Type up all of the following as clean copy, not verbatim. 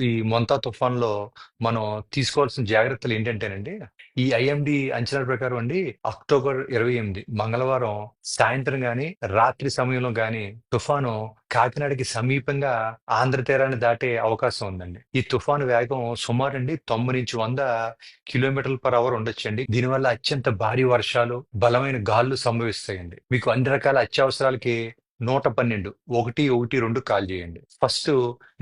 ఈ మొంతా తుఫాన్‌లో మనం తీసుకోవాల్సిన జాగ్రత్తలేంటంటేనండి, ఈ ఐఎండీ అంచనాల ప్రకారం అండి అక్టోబర్ 28 మంగళవారం సాయంత్రం గాని, రాత్రి సమయంలో గాని తుఫాను కాకినాడకి సమీపంగా ఆంధ్ర తీరాన్ని దాటే అవకాశం ఉందండి. ఈ తుఫాను వేగం సుమారండి 90-100 కిలోమీటర్ల పర్ అవర్ ఉండొచ్చండి. దీనివల్ల అత్యంత భారీ వర్షాలు, బలమైన గాలులు సంభవిస్తాయండి. మీకు అన్ని రకాల అత్యవసరాలకి 112 112 కాల్ చేయండి. ఫస్ట్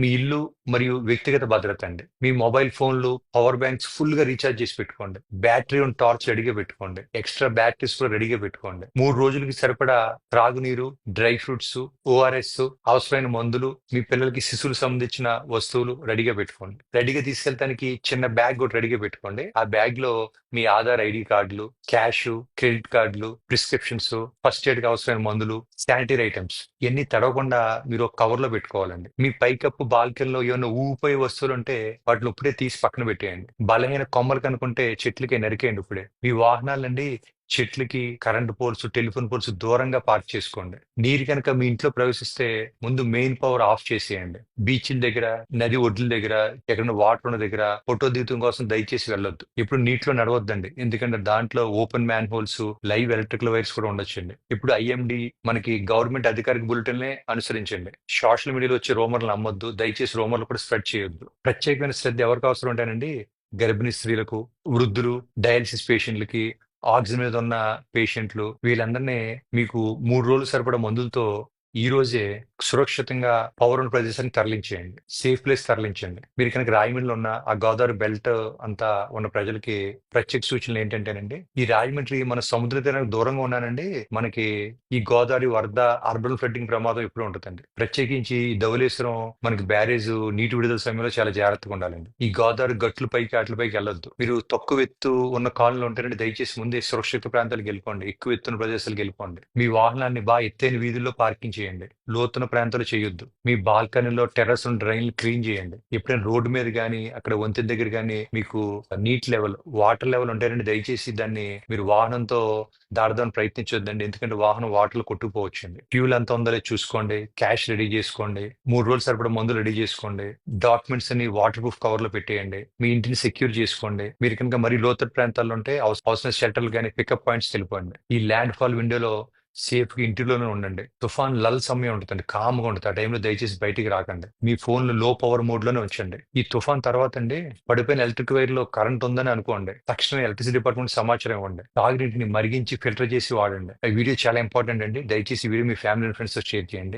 మీ ఇల్లు మరియు వ్యక్తిగత భద్రత అండి. మీ మొబైల్ ఫోన్లు, పవర్ బ్యాంక్స్ ఫుల్‌గా రీచార్జ్ చేసి పెట్టుకోండి. బ్యాటరీ ఉన్న టార్చ్ రెడీగా పెట్టుకోండి. ఎక్స్‌ట్రా బ్యాటరీస్ కూడా రెడీగా పెట్టుకోండి. 3 రోజులకి సరిపడా త్రాగునీరు, డ్రై ఫ్రూట్స్, ఓఆర్ఎస్, అవసరమైన మందులు, మీ పిల్లలకి శిశువులకు సంబంధించిన వస్తువులు రెడీగా పెట్టుకోండి. రెడీగా తీసుకెళ్ళటానికి చిన్న బ్యాగ్ కూడా రెడీగా పెట్టుకోండి. ఆ బ్యాగ్‌లో మీ ఆధార్ ఐడీ కార్డులు, క్యాషు, క్రెడిట్ కార్డులు, ప్రిస్క్రిప్షన్స్, ఫస్ట్ ఎయిడ్‌కి అవసరమైన మందులు, శానిటరీ ఐటెమ్స్ ఇయన్నీ తడవకుండా మీరు ఒక కవర్‌లో పెట్టుకోవాలండి. మీ పైకప్పు, బాల్కనీలో ఏమన్నా ఊగిపోయే వస్తువులుంటే వాటిని ఇప్పుడే తీసి పక్కన పెట్టేయండి. బలహీన కొమ్మలు కనుకుంటే చెట్లకి నరికేయండి ఇప్పుడే. మీ వాహనాలండి చెట్లకి, కరెంట్ పోల్స్, టెలిఫోన్ పోల్స్ దూరంగా పార్క్ చేసుకోండి. నీరు కనుక మీ ఇంట్లో ప్రవేశిస్తే ముందు మెయిన్ పవర్ ఆఫ్ చేసేయండి. బీచ్‌ల దగ్గర, నది ఒడ్డుల దగ్గర, ఎక్కడైనా వాటర్ ఉన్న దగ్గర ఫోటో దిగటం కోసం దయచేసి వెళ్ళొద్దు. ఇప్పుడు నీటిలో నడవద్దండి. ఎందుకంటే దాంట్లో open man holes, live electrical wires కూడా ఉండొచ్చండి. ఇప్పుడు ఐఎండీ మనకి గవర్నమెంట్ అధికారిక బులెటిన్‌లే అనుసరించండి. సోషల్ మీడియాలో వచ్చే రూమర్లు నమ్మొద్దు. దయచేసి రూమర్లు కూడా స్ప్రెడ్ చేయొద్దు. ప్రత్యేకమైన శ్రద్ధ ఎవరికి అవసరం ఉంటాయండి? గర్భిణీ స్త్రీలకు, వృద్ధులు, డయాలిసిస్ పేషెంట్‌లకి, ఆక్సిజన్ మీద ఉన్న పేషెంట్లు వీళ్ళందరినీ మీకు 3 రోజులు సరిపడా మందులతో ఈ రోజే సురక్షితంగా పవర్ ఉన్న ప్రదేశానికి తరలించేయండి. Safe place తరలించండి. మీరు కనుక రాయమండ్రిలో ఉన్న ఆ గోదావరి బెల్ట్ అంతా ఉన్న ప్రజలకి ప్రత్యేక సూచనలు ఏంటంటేనండి, ఈ రాజమండ్రి మన సముద్ర తీరానికి దూరంగా ఉన్నానండి, మనకి ఈ గోదావరి వరద, అర్బన్ ఫ్లడ్డింగ్ ప్రమాదం ఎప్పుడూ ఉంటదండి. ప్రత్యేకించి ఈ ధవళేశ్వరం మనకి బ్యారేజ్ నీటి విడుదల సమయంలో చాలా జాగ్రత్తగా ఉండాలండి. ఈ గోదావరి గట్లు పైకి ఆటిల పైకి వెళ్ళొద్దు. మీరు తక్కువ ఎత్తు ఉన్న కాలనీలో ఉంటారంటే దయచేసి ముందే సురక్షిత ప్రాంతాలకు వెళ్ళిపోండి. ఎక్కువ ఎత్తున్న ప్రదేశాలకు వెళ్ళిపోండి. మీ వాహనాన్ని ఎత్తైన వీధుల్లో పార్కింగ్ చేయండి. లోతున్న ప్రాంతాలు చేయొద్దు. మీ బాల్కనీలో టెర్రస్ డ్రైన్లు క్లీన్ చేయండి. ఎప్పుడైనా రోడ్డు మీద గానీ, అక్కడ వంతెన దగ్గర గానీ మీకు నీట్ లెవెల్, వాటర్ లెవెల్ ఉంటారంటే దయచేసి దాన్ని మీరు వాహనంతో దాటడానికి ప్రయత్నించొద్దండి. ఎందుకంటే వాహనం వాటర్‌లో కొట్టుకుపోవచ్చండి. ఫ్యూల్ ఎంత ఉందో లేదో చూసుకోండి. క్యాష్ రెడీ చేసుకోండి. 3 రోజులు సరిపడా మందులు రెడీ చేసుకోండి. డాక్యుమెంట్స్ అన్ని వాటర్ ప్రూఫ్ కవర్‌లో పెట్టేయండి. మీ ఇంటిని సెక్యూర్ చేసుకోండి. మీరు కనుక మరీ లోతట్టు ప్రాంతాల్లో ఉంటే అవసరమైన షెల్టర్‌లు గానీ, పికప్ పాయింట్స్‌కి వెళ్ళిపోండి. ఈ ల్యాండ్ ఫాల్ విండోలో సేఫ్‌గా ఇంటిలోనే ఉండండి. తుఫాన్ లల్ సమయం ఉంటదండి. కామ్‌గా ఉంటది. ఆ టైంలో దయచేసి బయటికి రాకండి. మీ ఫోన్‌లు లో పవర్ మోడ్‌లోనే ఉంచండి. ఈ తుఫాన్ తర్వాతండి పడిపోయిన ఎలక్ట్రిక్ వైర్‌లో కరెంట్ ఉందని అనుకోండి. తక్షణమే ఎలక్ట్రిసిటీ డిపార్ట్మెంట్ సమాచారం ఇవ్వండి. తాగునీటిని మరిగించి ఫిల్టర్ చేసి వాడండి. ఈ వీడియో చాలా ఇంపార్టెంట్ అండి. దయచేసి ఈ వీడియో మీ ఫ్యామిలీ అండ్ ఫ్రెండ్స్‌తో షేర్ చేయండి.